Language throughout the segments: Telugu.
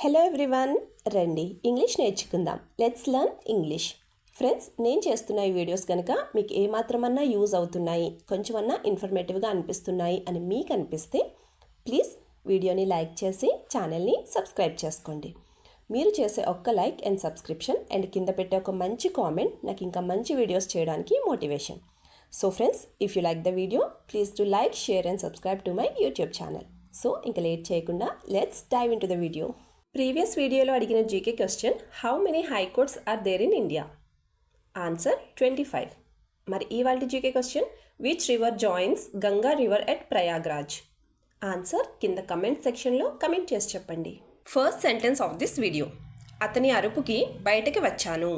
హలో ఎవ్రీవన్, రండి ఇంగ్లీష్ నేర్చుకుందాం. Let's learn English. ఫ్రెండ్స్, నేను చేస్తున్న ఈ వీడియోస్ కనుక మీకు ఏమాత్రమన్నా యూజ్ అవుతున్నాయి, కొంచెమన్నా ఇన్ఫర్మేటివ్గా అనిపిస్తున్నాయి అని మీకు అనిపిస్తే ప్లీజ్ వీడియోని లైక్ చేసి ఛానల్ని సబ్స్క్రైబ్ చేసుకోండి. మీరు చేసే ఒక్క లైక్ అండ్ సబ్స్క్రిప్షన్ అండ్ కింద పెట్టే ఒక మంచి కామెంట్ నాకు ఇంకా మంచి వీడియోస్ చేయడానికి motivation. So friends, if you like the video please do like, share and subscribe to my YouTube channel. So ఇంకా లేట్ చేయకుండా let's dive into the video. Previous వీడియోలో అడిగిన GK question, how many high courts are there in India? Answer 25. మరి ఇవాల్టి GK question, which river joins Ganga river at Prayagraj? Answer కింద కమెంట్ సెక్షన్లో కమెంట్ చేసి చెప్పండి. First sentence of this video, అతని అరుపుకి బయటకి వచ్చాను.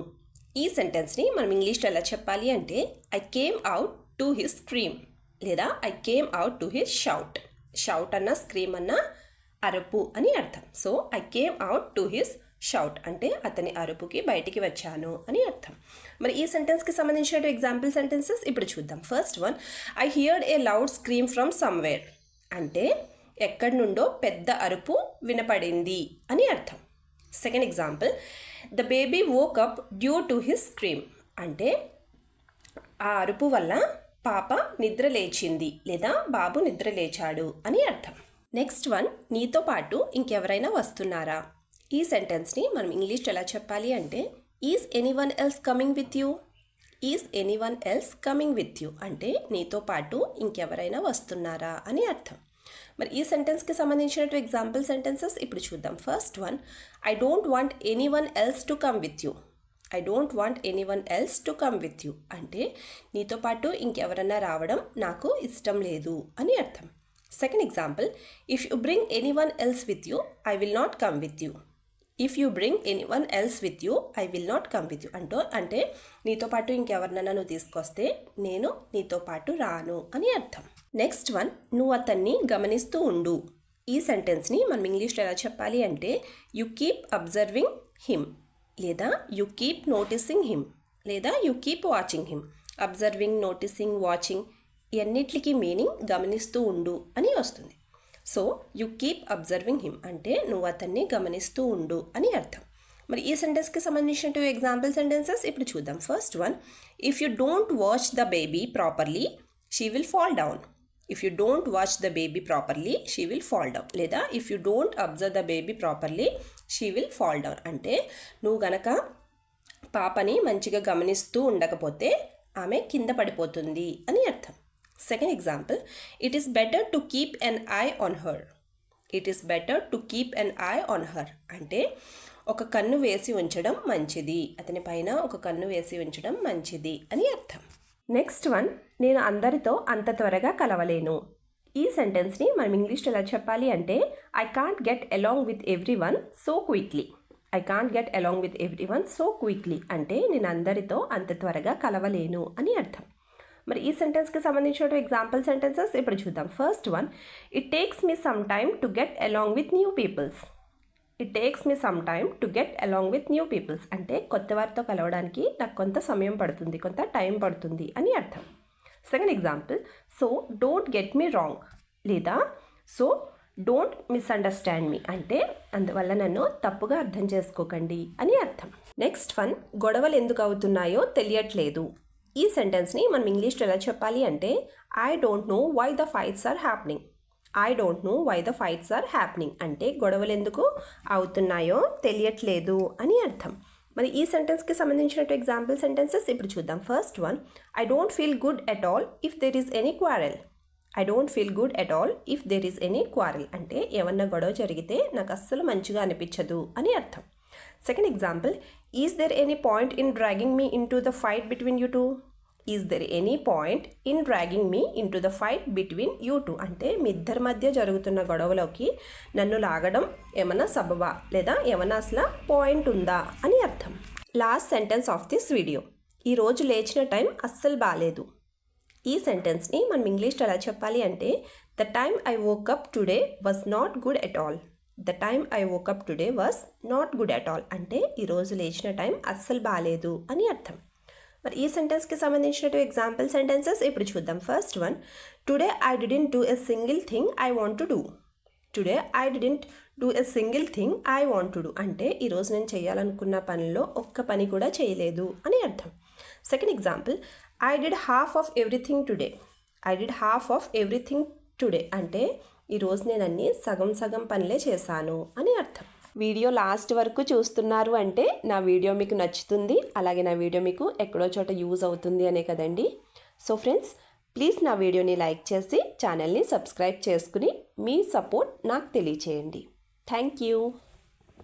ఈ సెంటెన్స్ని మనం ఇంగ్లీష్లో ఎలా చెప్పాలి అంటే, I came out to his scream లేదా I came out to his shout. Shout అన్న స్క్రీమ్ అన్న అరుపు అని అర్థం. So I came out to his shout అంటే అతని అరుపుకి బయటికి వచ్చాను అని అర్థం. మరి ఈ సెంటెన్స్కి సంబంధించిన ఎగ్జాంపుల్ సెంటెన్సెస్ ఇప్పుడు చూద్దాం. First one, I heard a loud scream from somewhere అంటే ఎక్కడి నుండో పెద్ద అరుపు వినపడింది అని అర్థం. Second example, the baby woke up due to his scream అంటే ఆ అరుపు వల్ల పాప నిద్ర లేచింది లేదా బాబు నిద్ర లేచాడు అని అర్థం. నెక్స్ట్ వన్, నీతో పాటు ఇంకెవరైనా వస్తున్నారా? ఈ సెంటెన్స్ని మనం ఇంగ్లీష్లో ఎలా చెప్పాలి అంటే, is anyone else coming with you? Is anyone else coming with you అంటే నీతో పాటు ఇంకెవరైనా వస్తున్నారా అని అర్థం. మరి ఈ సెంటెన్స్కి సంబంధించినట్టు ఎగ్జాంపుల్ సెంటెన్సెస్ ఇప్పుడు చూద్దాం. First one, I don't want anyone else to come with you. I don't want anyone else to come with you అంటే నీతో పాటు ఇంకెవరన్నా రావడం నాకు ఇష్టం లేదు అని అర్థం. Second example, if you bring anyone else with you I will not come with you. If you bring anyone else with you I will not come with you అంటే నీతో పాటు ఇంకెవరినైనా నువ్వు తీసుకొస్తే నేను నీతో పాటు రాను అని అర్థం. నెక్స్ట్ వన్, నువ్వు అతన్ని గమనిస్తూ ఉండు. ఈ సెంటెన్స్ని మనం ఇంగ్లీష్లో ఎలా చెప్పాలి అంటే, యు కీప్ అబ్జర్వింగ్ హిమ్ లేదా యు కీప్ నోటీసింగ్ హిమ్ లేదా you keep watching him. Observing, noticing, watching ఇవన్నిటికి మీనింగ్ గమనిస్తూ ఉండు అని వస్తుంది. So you keep observing him అంటే నువ్వు అతన్ని గమనిస్తూ ఉండు అని అర్థం. మరి ఈ సెంటెన్స్కి సంబంధించిన ఎగ్జాంపుల్ సెంటెన్సెస్ ఇప్పుడు చూద్దాం. First one, if you don't watch the baby properly she will fall down. If you don't watch the baby properly she will fall down లేదా if you don't observe the baby properly she will fall down అంటే నువ్వు గనక పాపని మంచిగా గమనిస్తూ ఉండకపోతే ఆమె కింద పడిపోతుంది అని అర్థం. Second example, it is better to keep N I on her. It is better to keep N I on her అంటే ఒక కన్ను వేసి ఉంచడం మంచిది, అతని పైన ఒక కన్ను వేసి ఉంచడం మంచిది అని అర్థం. నెక్స్ట్ వన్, నేను అందరితో అంత త్వరగా కలవలేను. ఈ సెంటెన్స్ని మనం ఇంగ్లీష్లో ఎలా చెప్పాలి అంటే, I can't get along with every one so quickly. I can't get along with every one so quickly అంటే నేను అందరితో అంత త్వరగా కలవలేను అని అర్థం. మరి ఈ సెంటెన్స్కి సంబంధించిన ఎగ్జాంపుల్ సెంటెన్సెస్ ఇప్పుడు చూద్దాం. First one, it takes me some time to get along with new peoples. It takes me some time to get along with new peoples అంటే కొత్త వారితో కలవడానికి నాకు కొంత సమయం పడుతుంది, కొంత టైం పడుతుంది అని అర్థం. Second example, so don't get me wrong లేదా సో డోంట్ మిస్అండర్స్టాండ్ మీ అంటే అందువల్ల నన్ను తప్పుగా అర్థం చేసుకోకండి అని అర్థం. నెక్స్ట్ వన్, గొడవలు ఎందుకు అవుతున్నాయో తెలియట్లేదు. ఈ సెంటెన్స్ని మనం ఇంగ్లీష్లో ఎలా చెప్పాలి అంటే, I don't know why the fights are happening. I don't know why the fights are happening అంటే గొడవలు ఎందుకు అవుతున్నాయో తెలియట్లేదు అని అర్థం. మరి ఈ సెంటెన్స్కి సంబంధించిన ఎగ్జాంపుల్ సెంటెన్సెస్ ఇప్పుడు చూద్దాం. First one, I don't feel good at all if there is any quarrel. I don't feel good at all if there is any quarrel అంటే ఏమన్నా గొడవ జరిగితే నాకు అస్సలు మంచిగా అనిపించదు అని అర్థం. Second example, is there any point in dragging me in to the fight between you two. Is there any point in dragging me in to the fight between you two అంటే మీ ఇద్దరి మధ్య జరుగుతున్న గొడవలోకి నన్ను లాగడం ఏమన్నా సబబా లేదా ఏమన్నా అసలు పాయింట్ ఉందా అని అర్థం. Last sentence of this video, ఈరోజు లేచిన టైం అస్సలు బాగాలేదు. ఈ సెంటెన్స్ని మనం ఇంగ్లీష్లో ఎలా చెప్పాలి అంటే, the time I woke up today was not good at all. The time I woke up today was not good at all అంటే ఈరోజు లేచిన టైం అస్సలు బాగాలేదు అని అర్థం. మరి ఈ సెంటెన్స్కి సంబంధించిన ఎగ్జాంపుల్ సెంటెన్సెస్ ఇప్పుడు చూద్దాం. First one, today I didn't do a single thing I want to do. Today I didn't do a single thing I want to do అంటే ఈరోజు నేను చేయాలనుకున్న పనిలో ఒక్క పని కూడా చేయలేదు అని అర్థం. Second example, I did half of everything today. I did half of everything today అంటే ఈరోజు నేను అన్నీ సగం సగం పనులే చేశాను అని అర్థం. వీడియో లాస్ట్ వరకు చూస్తున్నారు అంటే నా వీడియో మీకు నచ్చుతుంది, అలాగే నా వీడియో మీకు ఎక్కడో చోట యూజ్ అవుతుంది అనే కదండి. సో ఫ్రెండ్స్, ప్లీజ్ నా వీడియోని లైక్ చేసి ఛానల్ని సబ్స్క్రైబ్ చేసుకుని మీ సపోర్ట్ నాకు తెలియచేయండి. Thank you.